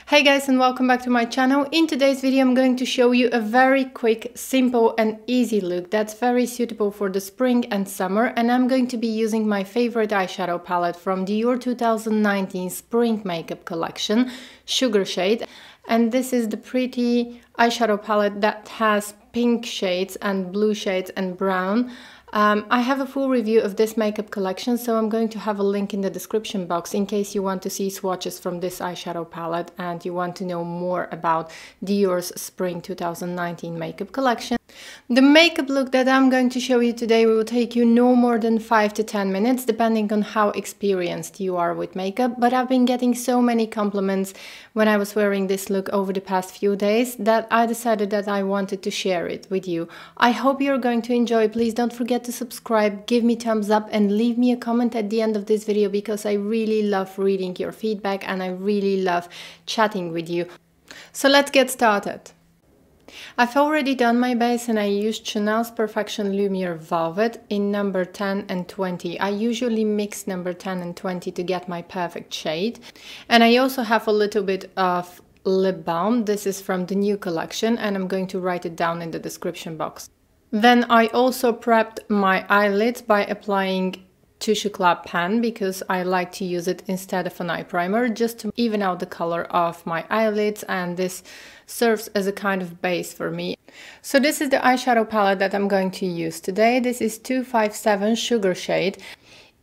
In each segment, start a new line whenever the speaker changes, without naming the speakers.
Hey guys, and welcome back to my channel. In today's video I'm going to show you a very quick, simple and easy look that's very suitable for the spring and summer, and I'm going to be using my favorite eyeshadow palette from Dior 2019 spring makeup collection, Sugar Shade. And this is the pretty eyeshadow palette that has pink shades and blue shades and brown. I have a full review of this makeup collection, so I'm going to have a link in the description box in case you want to see swatches from this eyeshadow palette and you want to know more about Dior's Spring 2019 makeup collection. The makeup look that I'm going to show you today will take you no more than 5 to 10 minutes, depending on how experienced you are with makeup, but I've been getting so many compliments when I was wearing this look over the past few days that I decided that I wanted to share it with you. I hope you're going to enjoy. Please don't forget to subscribe, give me thumbs up and leave me a comment at the end of this video because I really love reading your feedback and I really love chatting with you. So let's get started. I've already done my base and I used Chanel's Perfection Lumiere Velvet in number 10 and 20. I usually mix number 10 and 20 to get my perfect shade. And I also have a little bit of lip balm. This is from the new collection and I'm going to write it down in the description box. Then I also prepped my eyelids by applying Touche Éclat pen because I like to use it instead of an eye primer just to even out the color of my eyelids, and this serves as a kind of base for me. So this is the eyeshadow palette that I'm going to use today. This is 257 Sugar Shade.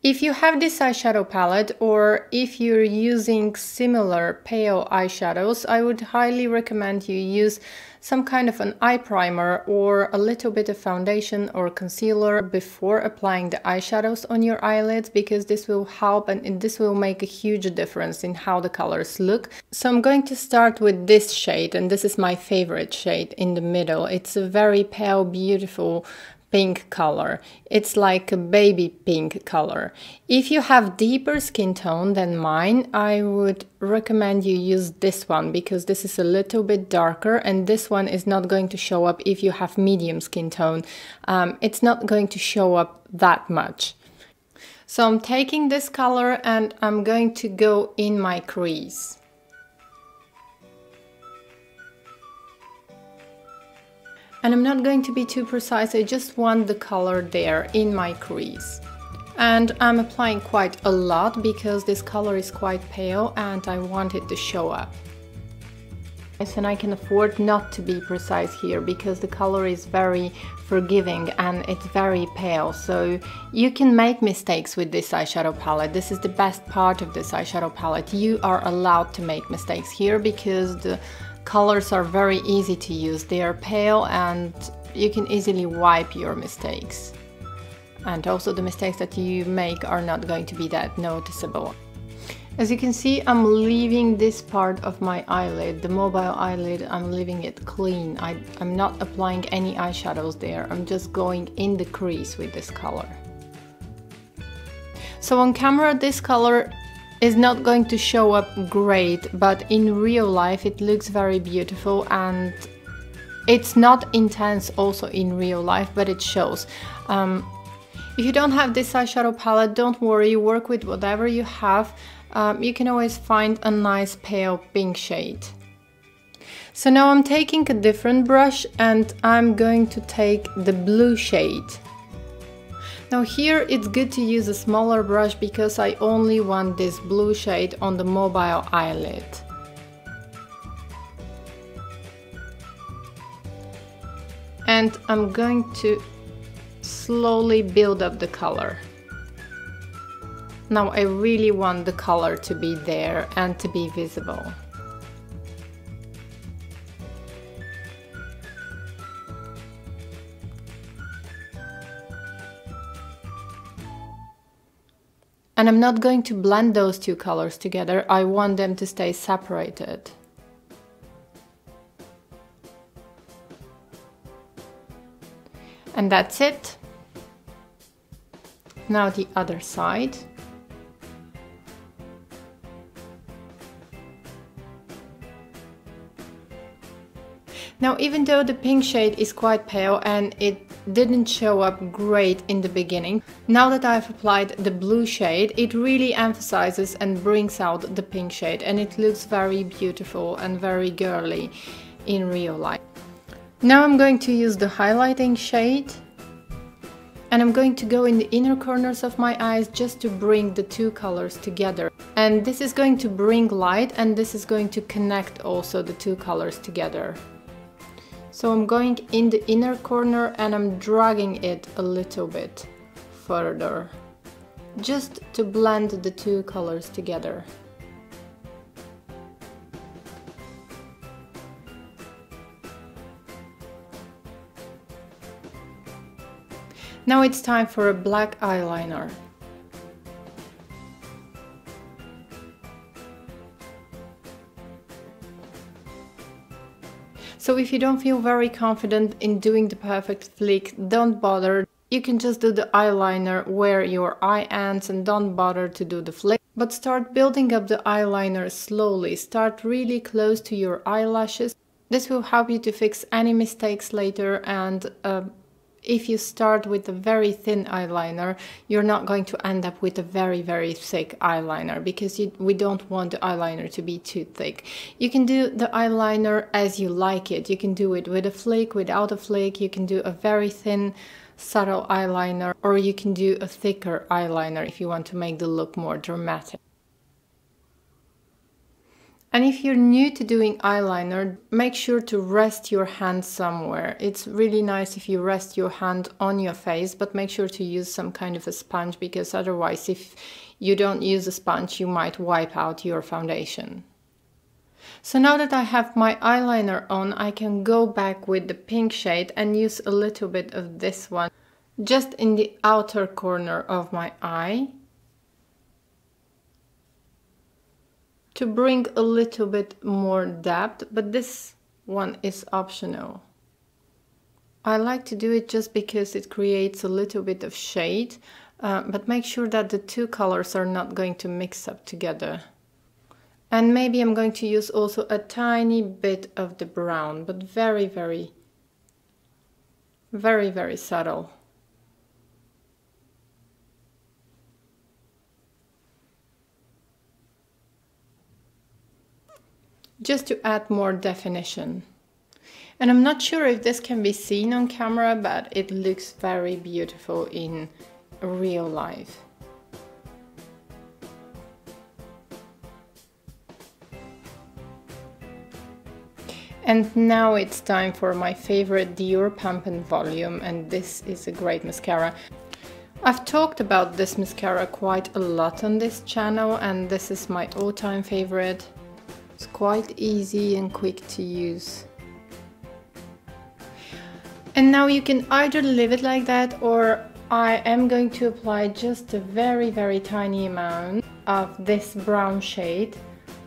If you have this eyeshadow palette or if you're using similar pale eyeshadows, I would highly recommend you use some kind of an eye primer or a little bit of foundation or concealer before applying the eyeshadows on your eyelids, because this will help and this will make a huge difference in how the colors look. So I'm going to start with this shade, and this is my favorite shade in the middle. It's a very pale, beautiful pink color. It's like a baby pink color. If you have deeper skin tone than mine, I would recommend you use this one because this is a little bit darker and this one is not going to show up if you have medium skin tone. It's not going to show up that much. So I'm taking this color and I'm going to go in my crease. And I'm not going to be too precise, I just want the color there in my crease. And I'm applying quite a lot because this color is quite pale and I want it to show up. And I can afford not to be precise here because the color is very forgiving and it's very pale. So you can make mistakes with this eyeshadow palette. This is the best part of this eyeshadow palette. You are allowed to make mistakes here because the colors are very easy to use. They are pale and you can easily wipe your mistakes. And also the mistakes that you make are not going to be that noticeable. As you can see, I'm leaving this part of my eyelid, the mobile eyelid, I'm leaving it clean. I'm not applying any eyeshadows there. I'm just going in the crease with this color. So on camera this color is not going to show up great, but in real life it looks very beautiful and it's not intense also in real life, but it shows. If you don't have this eyeshadow palette, don't worry, work with whatever you have. You can always find a nice pale pink shade. So now I'm taking a different brush and I'm going to take the blue shade. Now here it's good to use a smaller brush because I only want this blue shade on the mobile eyelid. And I'm going to slowly build up the color. Now I really want the color to be there and to be visible. And I'm not going to blend those two colors together, I want them to stay separated. And that's it. Now the other side. Now even though the pink shade is quite pale and it didn't show up great in the beginning. Now that I've applied the blue shade, it really emphasizes and brings out the pink shade, and it looks very beautiful and very girly in real life. Now I'm going to use the highlighting shade, and I'm going to go in the inner corners of my eyes just to bring the two colors together. And this is going to bring light, and this is going to connect also the two colors together. So I'm going in the inner corner and I'm dragging it a little bit further, just to blend the two colors together. Now it's time for a black eyeliner. So if you don't feel very confident in doing the perfect flick, don't bother. You can just do the eyeliner where your eye ends and don't bother to do the flick. But start building up the eyeliner slowly. Start really close to your eyelashes. This will help you to fix any mistakes later, and if you start with a very thin eyeliner, you're not going to end up with a very, very thick eyeliner, because we don't want the eyeliner to be too thick. You can do the eyeliner as you like it. You can do it with a flick, without a flick. You can do a very thin, subtle eyeliner, or you can do a thicker eyeliner if you want to make the look more dramatic. And if you're new to doing eyeliner, make sure to rest your hand somewhere. It's really nice if you rest your hand on your face, but make sure to use some kind of a sponge, because otherwise, if you don't use a sponge, you might wipe out your foundation. So now that I have my eyeliner on, I can go back with the pink shade and use a little bit of this one just in the outer corner of my eye, to bring a little bit more depth, but this one is optional. I like to do it just because it creates a little bit of shade, but make sure that the two colors are not going to mix up together. And maybe I'm going to use also a tiny bit of the brown, but very, very, very, very subtle. Just to add more definition. And I'm not sure if this can be seen on camera, but it looks very beautiful in real life. And now it's time for my favorite Dior Pump and Volume, and this is a great mascara. I've talked about this mascara quite a lot on this channel, and this is my all-time favorite. It's quite easy and quick to use. And now you can either leave it like that, or I am going to apply just a very, very tiny amount of this brown shade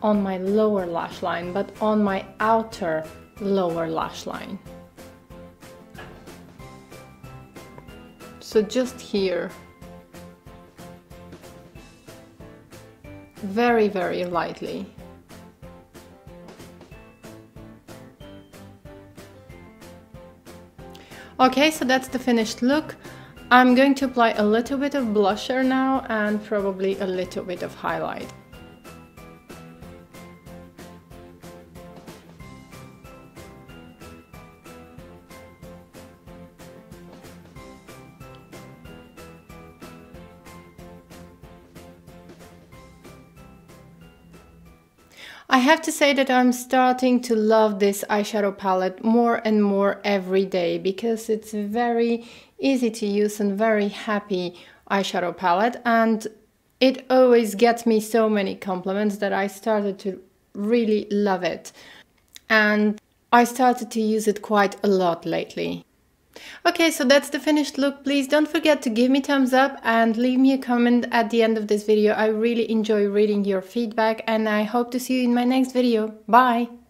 on my lower lash line, but on my outer lower lash line. So just here. Very, very lightly. Okay, so that's the finished look. I'm going to apply a little bit of blusher now and probably a little bit of highlight. I have to say that I'm starting to love this eyeshadow palette more and more every day, because it's very easy to use and very happy eyeshadow palette, and it always gets me so many compliments that I started to really love it, and I started to use it quite a lot lately. Okay, so that's the finished look. Please don't forget to give me thumbs up and leave me a comment at the end of this video. I really enjoy reading your feedback, and I hope to see you in my next video. Bye!